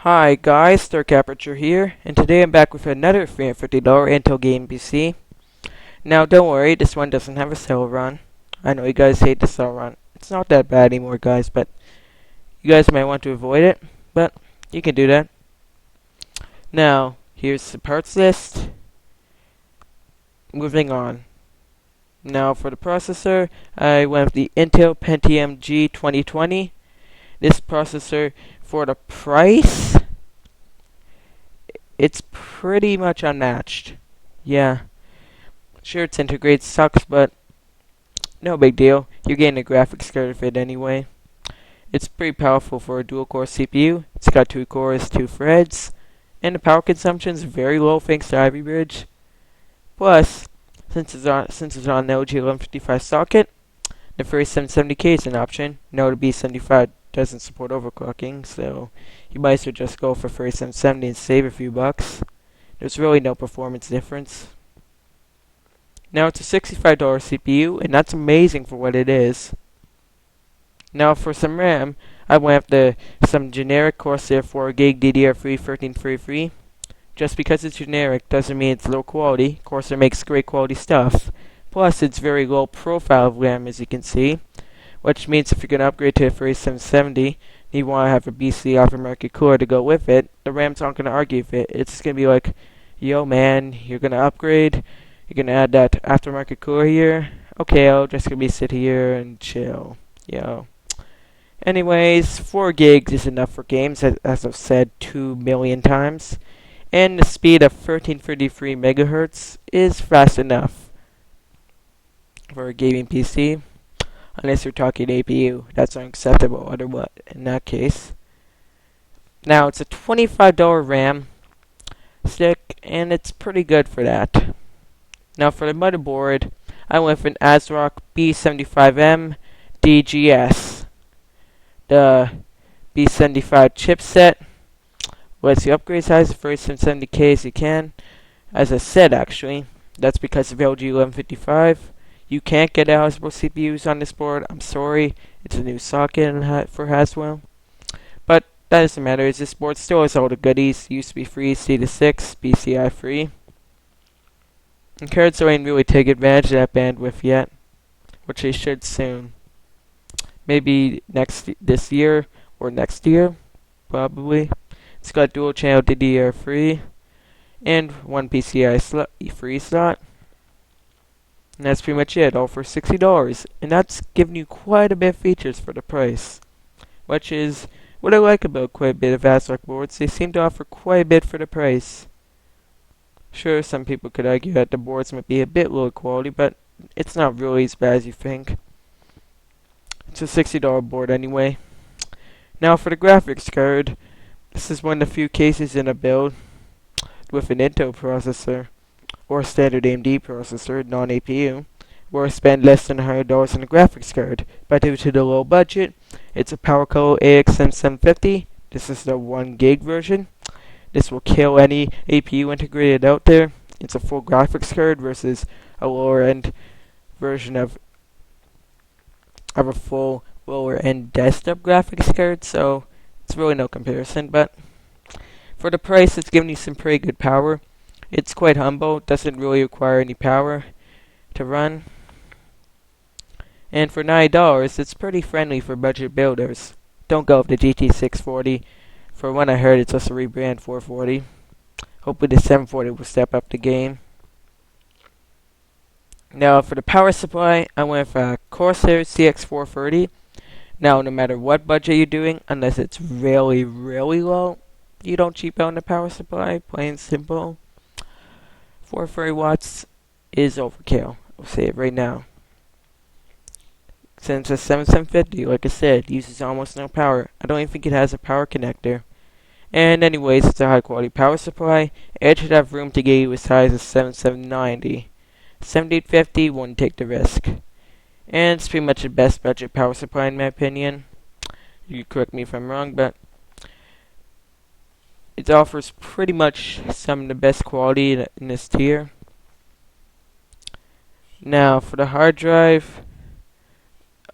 Hi guys, Dark Aperture here, and today I'm back with another $350 Intel game PC. Now don't worry, this one doesn't have a sale run. I know you guys hate the sale run. It's not that bad anymore guys, but you guys might want to avoid it, but you can do that. Now, here's the parts list. Moving on. Now for the processor, I went with the Intel Pentium G 2020. This processor, for the price, it's pretty much unmatched. Yeah, sure its integrated sucks, but no big deal. You're getting a graphics card of it anyway. It's pretty powerful for a dual-core CPU. It's got 2 cores, 2 threads, and the power consumption is very low thanks to Ivy Bridge. Plus, since it's on the LG 1155 socket, the 3770K is an option. No, the B75 doesn't support overclocking, so you might as well just go for 3770 and save a few bucks. There's really no performance difference. Now it's a $65 CPU, and that's amazing for what it is. Now for some RAM, I went with some generic Corsair 4GB DDR3 1333. Just because it's generic doesn't mean it's low quality. Corsair makes great quality stuff. Plus, it's very low profile of RAM, as you can see, which means if you're going to upgrade to a 3770, and you want to have a BC aftermarket cooler to go with it, the RAMs aren't going to argue with it. It's just going to be like, yo man, you're going to upgrade, you're going to add that aftermarket cooler here. Okay, I'll just going to be sit here and chill. Yo. Anyways, 4 gigs is enough for games, as I've said 2 million times. And the speed of 1333 megahertz is fast enough for a gaming PC. Unless you're talking APU, that's unacceptable. Otherwise, in that case. Now, it's a $25 RAM stick, and it's pretty good for that. Now, for the motherboard, I went with an ASRock B75M DGS. The B75 chipset lets you upgrade size to 3770K as you can. As I said, actually, that's because of LG 1155. You can't get Haswell CPUs on this board. I'm sorry. It's a new socket for Haswell. But that doesn't matter, as this board still has all the goodies. USB free, C2 6, PCI free. And cards don't really take advantage of that bandwidth yet, which they should soon. Maybe this year or next year, probably. It's got dual channel DDR3 and 1 PCI free slot. And that's pretty much it, all for $60. And that's giving you quite a bit of features for the price. Which is what I like about quite a bit of ASRock boards. They seem to offer quite a bit for the price. Sure, some people could argue that the boards might be a bit low quality, but it's not really as bad as you think. It's a $60 board anyway. Now for the graphics card, this is one of the few cases in a build with an Intel processor or a standard AMD processor, non-APU, where I spend less than $100 on a graphics card. But due to the low budget, it's a PowerCo AXM 750. This is the 1 gig version. This will kill any APU integrated out there. It's a full graphics card versus a lower end version of a full lower end desktop graphics card, so it's really no comparison. But for the price, it's giving you some pretty good power. It's quite humble, doesn't really require any power to run. And for $90, it's pretty friendly for budget builders. Don't go with the GT640. For what I heard, it's just a rebrand 440. Hopefully the 740 will step up the game. Now for the power supply, I went with a Corsair CX430. Now no matter what budget you're doing, unless it's really, really low, you don't cheap out on the power supply, plain and simple. 430 watts is overkill. I'll say it right now. Since the 7750, like I said, uses almost no power. I don't even think it has a power connector. And anyways, it's a high quality power supply. It should have room to get you as high as a 7790. 7850 wouldn't take the risk. And it's pretty much the best budget power supply in my opinion. You can correct me if I'm wrong, but it offers pretty much some of the best quality in this tier. Now for the hard drive,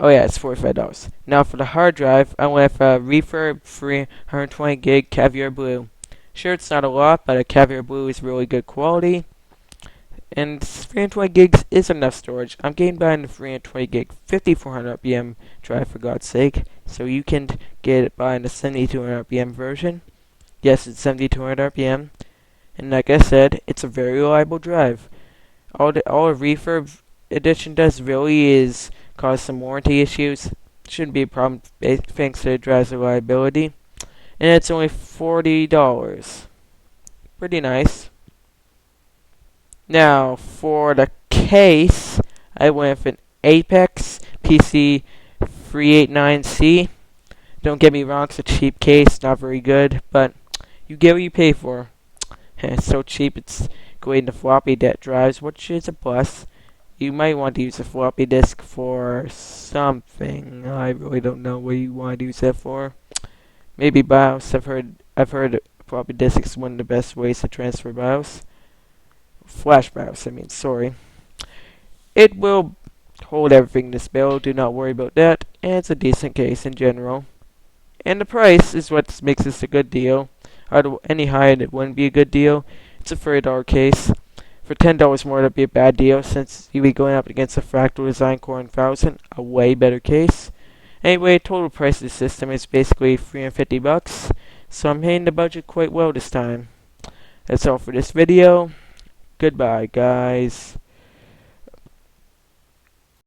Oh yeah, it's $45. Now for the hard drive, I went with a Refurb 320 gig Caviar Blue. Sure, it's not a lot, but a Caviar Blue is really good quality. And 320 gigs is enough storage. I'm getting by on the 320 gig 5400 RPM drive, for God's sake. So you can get it by in the 7200 RPM version. Yes, it's 7200 RPM. And like I said, it's a very reliable drive. All the Refurb edition does really is cause some warranty issues. Shouldn't be a problem thanks to the drive's reliability. And it's only $40. Pretty nice. Now, for the case, I went with an Apex PC 389C. Don't get me wrong, it's a cheap case, not very good, but you get what you pay for. It's so cheap, it's going to floppy disk drives, which is a plus. You might want to use a floppy disk for something. I really don't know what you want to use that for. Maybe BIOS. I've heard floppy disk is one of the best ways to transfer BIOS. Flash BIOS, I mean, sorry. It will hold everything in this build, do not worry about that, and it's a decent case in general. And the price is what makes this a good deal. Any higher, it wouldn't be a good deal. It's a $30 case. For $10 more, that'd be a bad deal, since you'd be going up against a Fractal Design Core 1000, a way better case. Anyway, total price of the system is basically $350, so I'm hitting the budget quite well this time. That's all for this video. Goodbye, guys.